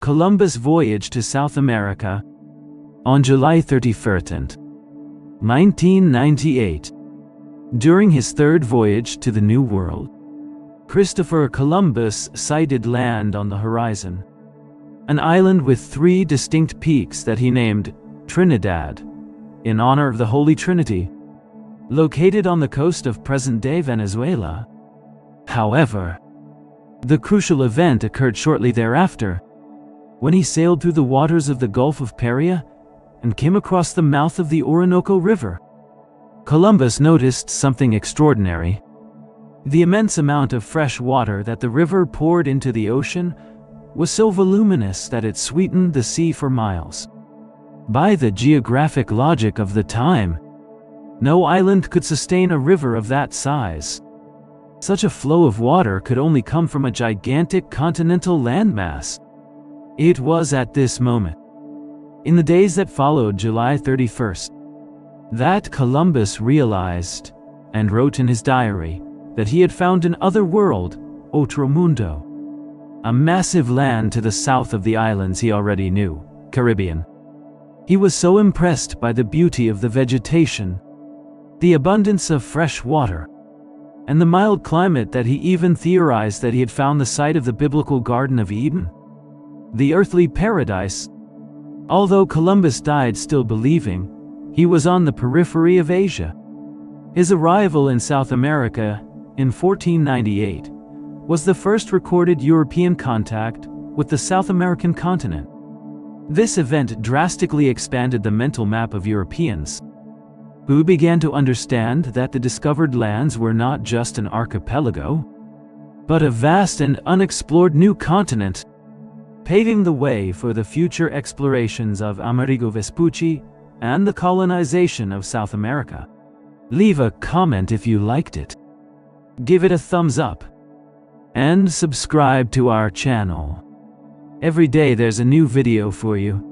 Columbus voyaged to South America on July 31st, 1998. During his third voyage to the New World, Christopher Columbus sighted land on the horizon, an island with 3 distinct peaks that he named Trinidad, in honor of the Holy Trinity, located on the coast of present-day Venezuela. However, the crucial event occurred shortly thereafter, when he sailed through the waters of the Gulf of Paria and came across the mouth of the Orinoco River. Columbus noticed something extraordinary. The immense amount of fresh water that the river poured into the ocean was so voluminous that it sweetened the sea for miles. By the geographic logic of the time, no island could sustain a river of that size. Such a flow of water could only come from a gigantic continental landmass. It was at this moment, in the days that followed July 31st, that Columbus realized, and wrote in his diary, that he had found an other world, Otro Mundo, a massive land to the south of the islands he already knew, Caribbean. He was so impressed by the beauty of the vegetation, the abundance of fresh water, and the mild climate that he even theorized that he had found the site of the biblical Garden of Eden, the earthly paradise. Although Columbus died still believing, he was on the periphery of Asia. His arrival in South America in 1498 was the first recorded European contact with the South American continent. This event drastically expanded the mental map of Europeans, who began to understand that the discovered lands were not just an archipelago, but a vast and unexplored new continent, paving the way for the future explorations of Amerigo Vespucci and the colonization of South America. Leave a comment if you liked it, give it a thumbs up, and subscribe to our channel. Every day there's a new video for you.